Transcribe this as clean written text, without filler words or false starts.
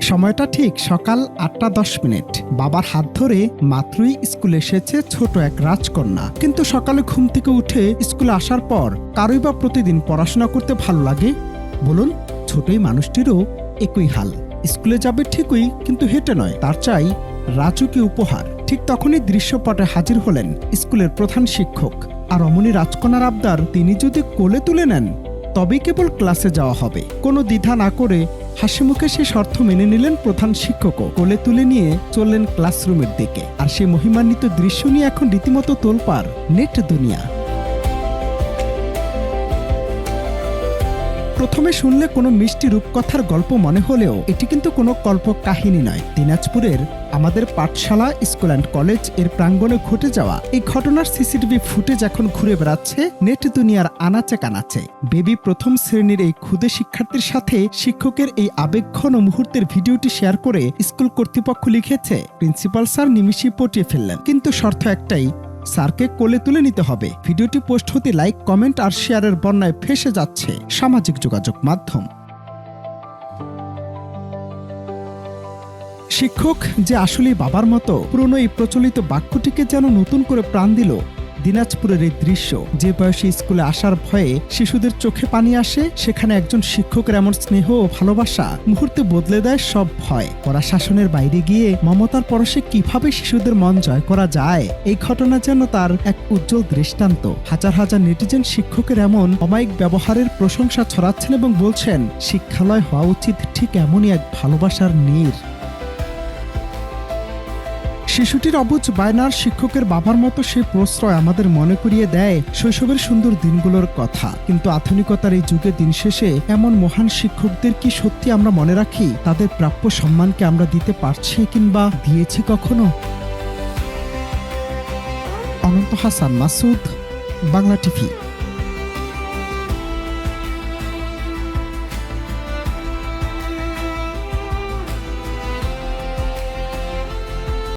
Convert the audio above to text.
সময়টা ঠিক সকাল 8:10। বাবার হাত ধরে মাত্রই স্কুলে এসেছে ছোট এক রাজকন্যা। কিন্তু সকালে ঘুম থেকে উঠে স্কুলে আসার পর কারোই বা প্রতিদিন পড়াশোনা করতে ভালো লাগে বলুন? ছোটই মানুষটিরও একই হাল। স্কুলে যাবে ঠিকই, কিন্তু হেঁটে নয়, তার চাই রাজকীয় উপহার। ঠিক তখনই দৃশ্যপটে হাজির হলেন স্কুলের প্রধান শিক্ষক। আর অমনি রাজকন্যার আবদার, তিনি যদি কোলে তুলে নেন তবেই কেবল ক্লাসে যাওয়া হবে। কোনো দ্বিধা না করে হাসিমুখে সে শর্ত মেনে নিলেন প্রধান শিক্ষকও। কোলে তুলে নিয়ে চললেন ক্লাসরুমের দিকে। আর সেই মহিমান্বিত দৃশ্য নিয়ে এখন রীতিমতো তোলপাড় নেট দুনিয়া। প্রথমে শুনলে কোনো মিষ্টি রূপকথার গল্প মনে হলেও এটি কিন্তু কোনো কল্প কাহিনী নয়। দিনাজপুরের আমাদের পাঠশালা, স্কুল অ্যান্ড কলেজ এর প্রাঙ্গণে ঘটে যাওয়া এই ঘটনার সিসিটিভি ফুটেজ এখন ঘুরে বেড়াচ্ছে নেট দুনিয়ার আনাচে কানাচে। বেবি প্রথম শ্রেণীর এই ক্ষুদে শিক্ষার্থীর সাথে শিক্ষকের এই আবেগঘন মুহূর্তের ভিডিওটি শেয়ার করে স্কুল কর্তৃপক্ষ লিখেছে, প্রিন্সিপাল স্যার নিমিষেই পটিয়ে ফেললেন, কিন্তু শর্ত একটাই, স্যারকে কোলে তুলে নিতে হবে। ভিডিওটি পোস্ট হতে লাইক, কমেন্ট আর শেয়ারের বন্যায় ফেসে যাচ্ছে সামাজিক যোগাযোগ মাধ্যম। শিক্ষক যে আসলেই বাবার মতো, পুরনো এই প্রচলিত বাক্যটিকে যেন নতুন করে প্রাণ দিল দিনাজপুরের এই দৃশ্য। যে বয়সে স্কুলে আসার ভয়ে শিশুদের চোখে পানি আসে, সেখানে একজন শিক্ষকের এমন স্নেহ ও ভালোবাসা মুহূর্তে বদলে দেয় সব ভয়। কড়া শাসনের বাইরে গিয়ে মমতার পরশে কিভাবে শিশুদের মন জয় করা যায়, এই ঘটনা যেন তার এক উজ্জ্বল দৃষ্টান্ত। হাজার হাজার নেটিজেন শিক্ষকের এমন অমায়িক ব্যবহারের প্রশংসা ছড়াচ্ছেন এবং বলছেন, শিক্ষালয় হওয়া উচিত ঠিক এমনই এক ভালোবাসার নীড়। শিশুটির অবুঝ বায়নার শিক্ষকের বাবার মতো সেই প্রশ্রয় আমাদের মনে করিয়ে দেয় শৈশবের সুন্দর দিনগুলোর কথা। কিন্তু আধুনিকতার এই যুগে দিন শেষে এমন মহান শিক্ষকদের কি সত্যি আমরা মনে রাখি? তাদের প্রাপ্য সম্মানকে আমরা দিতে পারছি কিংবা দিয়েছি কখনো? অনন্ত হাসান মাসুদ, বাংলা টিভি।